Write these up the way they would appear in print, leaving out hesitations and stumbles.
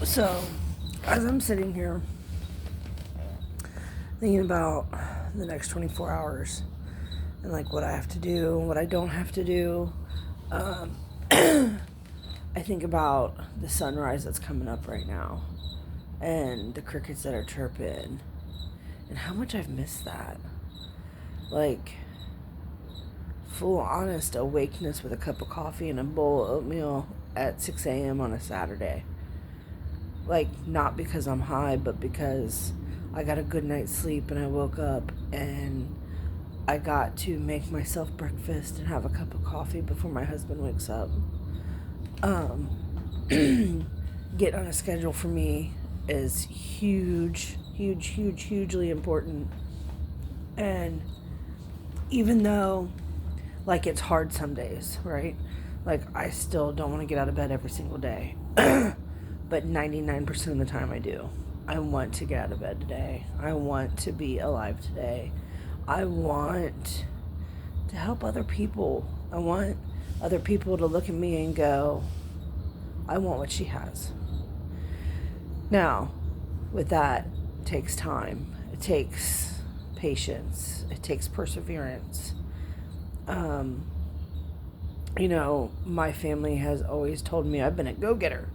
So, as I'm sitting here thinking about the next 24 hours and like what I have to do, what I don't have to do, um, I think about the sunrise that's coming up right now and the crickets that are chirping and how much I've missed that. Like, full honest awakeness with a cup of coffee and a bowl of oatmeal at 6 a.m. on a Saturday. Like, not because I'm high, but because I got a good night's sleep and I woke up and I got to make myself breakfast and have a cup of coffee before my husband wakes up. Getting on a schedule for me is hugely important. And even though, like, it's hard some days, right? Like, I still don't want to get out of bed every single day. But 99% of the time I do. I want to get out of bed today. I want to be alive today. I want to help other people. I want other people to look at me and go, I want what she has. Now, with that, it takes time. It takes patience. It takes perseverance. My family has always told me I've been a go-getter.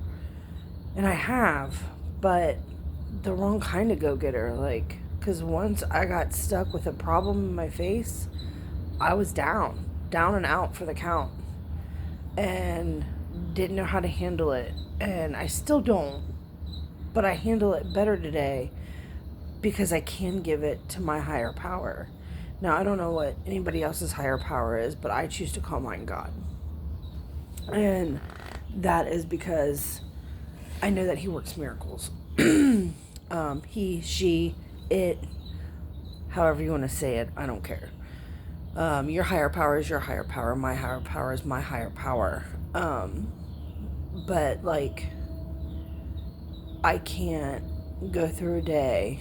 And I have, but the wrong kind of go-getter. Like, because once I got stuck with a problem in my face, I was down and out for the count. And didn't know how to handle it. And I still don't, but I handle it better today because I can give it to my higher power. Now, I don't know what anybody else's higher power is, but I choose to call mine God. And that is because I know that he works miracles. He, she, it, however you want to say it, I don't care. Your higher power is your higher power. My higher power is my higher power. But, like, I can't go through a day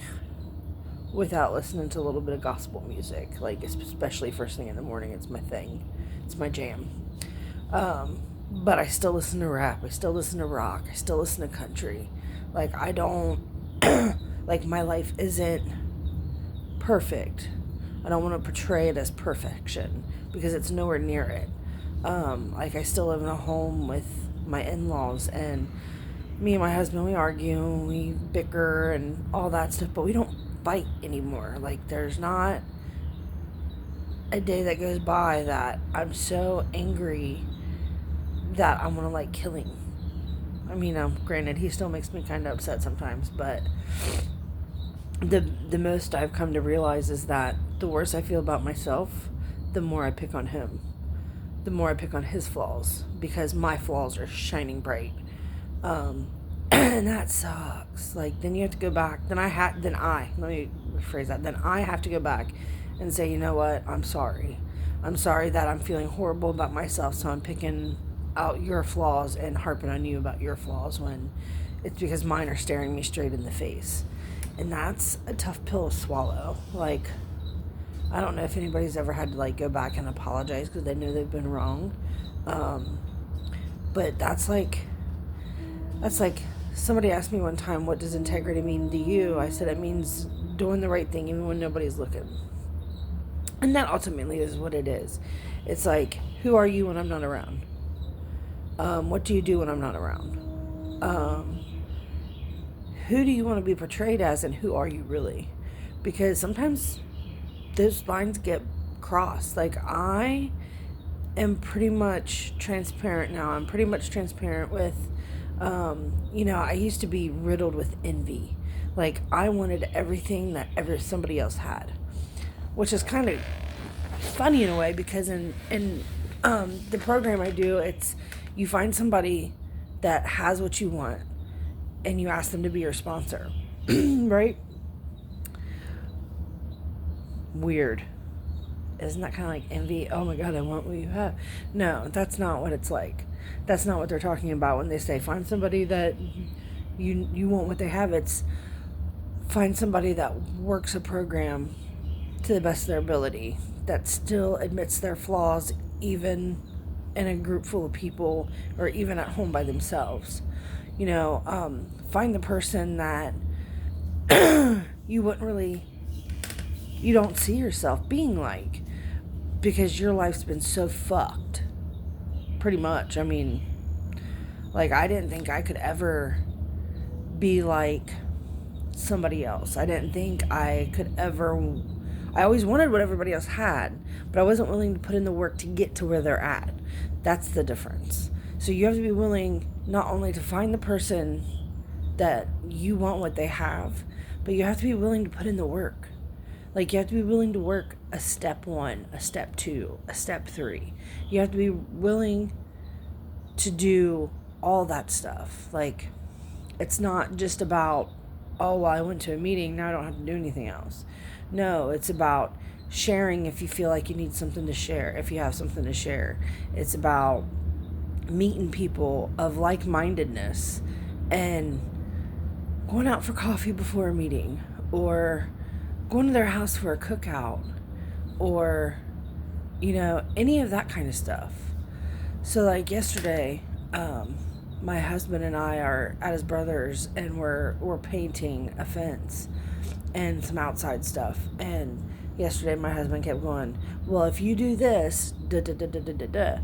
without listening to a little bit of gospel music. Like, especially first thing in the morning. It's my thing. It's my jam. But I still listen to rap. I still listen to rock. I still listen to country. Like, I don't, like, my life isn't perfect. I don't want to portray it as perfection because it's nowhere near it. Like, I still live in a home with my in-laws, and me and my husband, we argue and we bicker and all that stuff, but we don't fight anymore. Like, there's not a day that goes by that I'm so angry that I want to, like, kill him. I mean, granted, he still makes me kind of upset sometimes, but the most I've come to realize is that the worse I feel about myself, the more I pick on him. The more I pick on his flaws, because my flaws are shining bright. And that sucks. Like, then you have to go back. Let me rephrase that. Then I have to go back and say, you know what? I'm sorry. I'm sorry that I'm feeling horrible about myself, so I'm picking out your flaws and harping on you about your flaws when it's because mine are staring me straight in the face. And that's a tough pill to swallow. Like, I don't know if anybody's ever had to, like, go back and apologize because they know they've been wrong. But that's like somebody asked me one time, what does integrity mean to you? I said it means doing the right thing even when nobody's looking. And that ultimately is what it is. It's like, who are you when I'm not around? What do you do when I'm not around? Who do you want to be portrayed as, and who are you really? Because sometimes those lines get crossed. Like, I am pretty much transparent now. I'm pretty much transparent with, I used to be riddled with envy. Like, I wanted everything that somebody else had, which is kind of funny in a way, because in the program I do, it's, you find somebody that has what you want and you ask them to be your sponsor. Right? Weird. Isn't that kind of like envy? Oh my God, I want what you have. No, that's not what it's like. That's not what they're talking about when they say find somebody that you want what they have. It's find somebody that works a program to the best of their ability, that still admits their flaws even in a group full of people, or even at home by themselves. Find the person that you wouldn't really, you don't see yourself being like, because your life's been so fucked, pretty much. I mean, like, I didn't think I could ever be like somebody else. I didn't think I could ever, I always wanted what everybody else had, but I wasn't willing to put in the work to get to where they're at. That's the difference. So you have to be willing not only to find the person that you want what they have, but you have to be willing to put in the work. Like, you have to be willing to work a step 1, a step 2, a step 3. You have to be willing to do all that stuff. Like, it's not just about, oh, well, I went to a meeting, now I don't have to do anything else. No, it's about sharing if you feel like you need something to share, if you have something to share. It's about meeting people of like-mindedness and going out for coffee before a meeting, or going to their house for a cookout, or, any of that kind of stuff. So, like, yesterday, my husband and I are at his brother's, and we're painting a fence and some outside stuff. And yesterday my husband kept going, well, if you do this, da da da da da da da.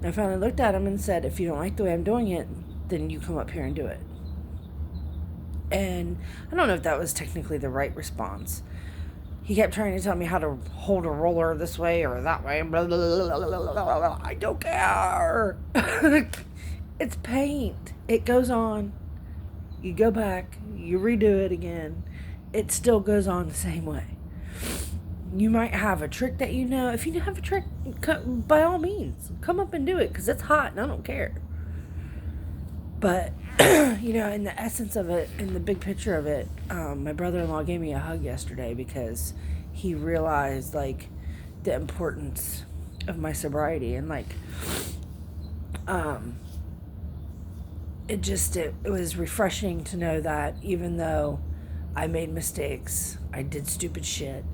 I finally looked at him and said, if you don't like the way I'm doing it, then you come up here and do it. And I don't know if that was technically the right response. He kept trying to tell me how to hold a roller this way or that way. Blah, blah, blah, blah, blah, blah. I don't care. It's paint. It goes on. You go back. You redo it again. It still goes on the same way. You might have a trick that you know. If you have a trick, by all means, come up and do it, because it's hot and I don't care. But, in the essence of it, in the big picture of it, my brother-in-law gave me a hug yesterday because he realized, like, the importance of my sobriety. And, like, it was refreshing to know that even though I made mistakes, I did stupid shit,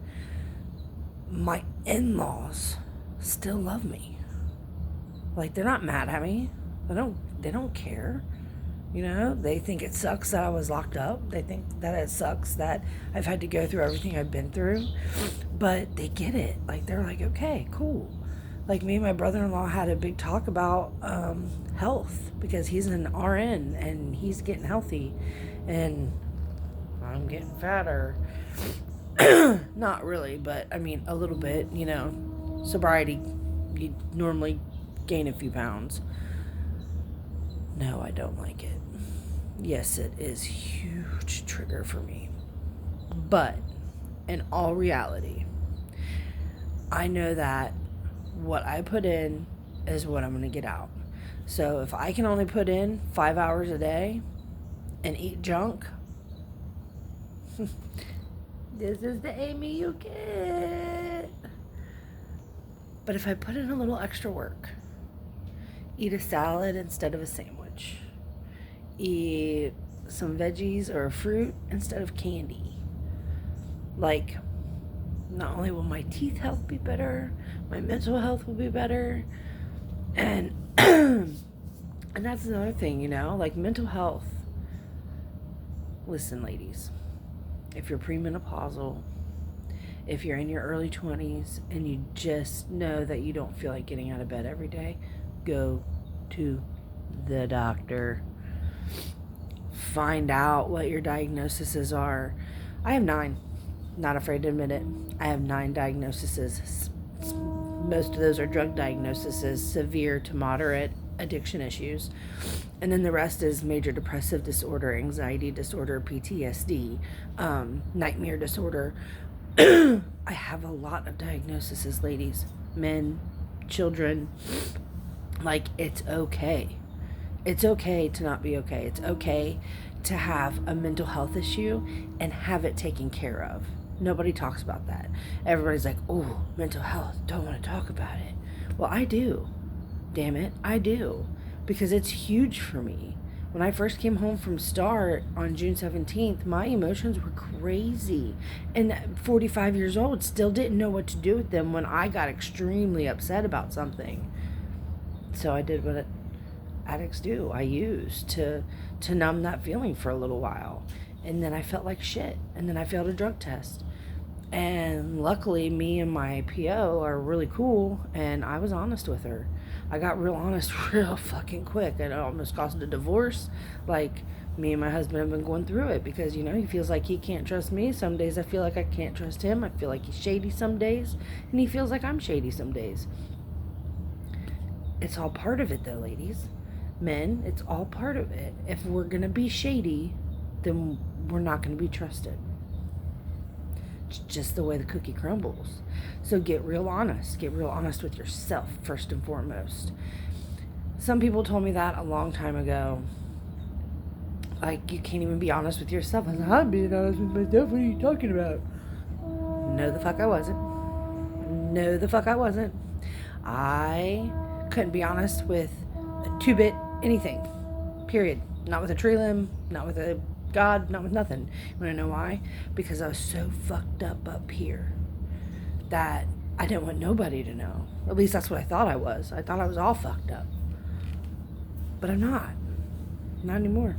my in-laws still love me. Like, they're not mad at me. They don't care. They think it sucks that I was locked up. They think that it sucks that I've had to go through everything I've been through. But they get it. Like, they're like, okay, cool. Like, me and my brother-in-law had a big talk about health, because he's an RN and he's getting healthy. And I'm getting fatter. Not really, but I mean, a little bit, sobriety, you normally gain a few pounds. No, I don't like it. Yes, it is a huge trigger for me. But in all reality, I know that what I put in is what I'm going to get out. So if I can only put in 5 hours a day and eat junk, this is the Amy you get. But if I put in a little extra work, eat a salad instead of a sandwich, eat some veggies or a fruit instead of candy, like, not only will my teeth health be better, my mental health will be better. And and that's another thing, like mental health. Listen, ladies, if you're premenopausal, if you're in your early 20s and you just know that you don't feel like getting out of bed every day, go to the doctor. Find out what your diagnoses are. I have 9. Not afraid to admit it. I have 9 diagnoses. Most of those are drug diagnoses, severe to moderate addiction issues. And then the rest is major depressive disorder, anxiety disorder, PTSD, nightmare disorder. I have a lot of diagnoses, ladies, men, children. Like, it's okay. It's okay to not be okay. It's okay to have a mental health issue and have it taken care of. Nobody talks about that. Everybody's like, oh, mental health, don't want to talk about it. Well, I do. Damn it, I do. Because it's huge for me. When I first came home from START on June 17th, my emotions were crazy. And at 45 years old, still didn't know what to do with them when I got extremely upset about something. So I did what addicts do. I use to numb that feeling for a little while. And then I felt like shit. And then I failed a drug test. And luckily, me and my PO are really cool, and I was honest with her. I got real honest real fucking quick, and it almost caused a divorce. Like, me and my husband have been going through it because, he feels like he can't trust me. Some days I feel like I can't trust him. I feel like he's shady some days, and he feels like I'm shady some days. It's all part of it, though, ladies. Men, it's all part of it. If we're going to be shady, then we're not going to be trusted. It's just the way the cookie crumbles. So get real honest. Get real honest with yourself, first and foremost. Some people told me that a long time ago. Like, you can't even be honest with yourself. I was like, I'm being honest with myself. What are you talking about? No, the fuck I wasn't. No, the fuck I wasn't. I couldn't be honest with a 2-bit anything. Period. Not with a tree limb, not with a God, not with nothing. You want to know why? Because I was so fucked up here that I didn't want nobody to know. At least that's what I thought I was. I thought I was all fucked up. But I'm not. Not anymore.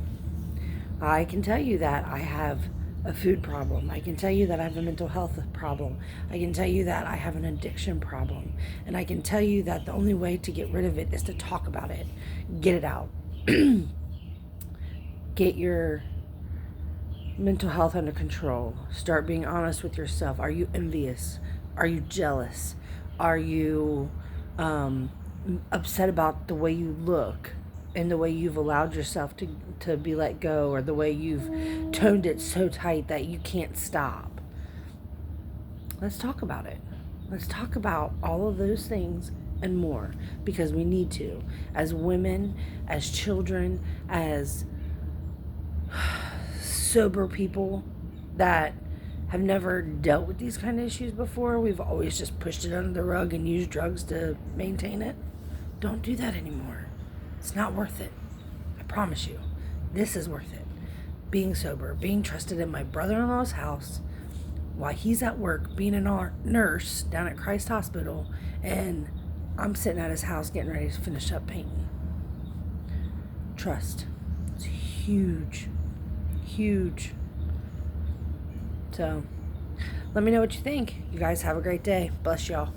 I can tell you that I have a food problem. I can tell you that I have a mental health problem. I can tell you that I have an addiction problem. And I can tell you that the only way to get rid of it is to talk about it. Get it out. Get your mental health under control. Start being honest with yourself. Are you envious? Are you jealous? Are you upset about the way you look and the way you've allowed yourself to be let go, or the way you've toned it so tight that you can't stop? Let's talk about it. Let's talk about all of those things and more, because we need to. As women, as children, as sober people that have never dealt with these kind of issues before, we've always just pushed it under the rug and used drugs to maintain it. Don't do that anymore. It's not worth it. I promise you. This is worth it. Being sober, being trusted in my brother-in-law's house while he's at work, being a nurse down at Christ Hospital, and I'm sitting at his house getting ready to finish up painting. Trust. It's huge. Huge. So, let me know what you think. You guys have a great day. Bless y'all.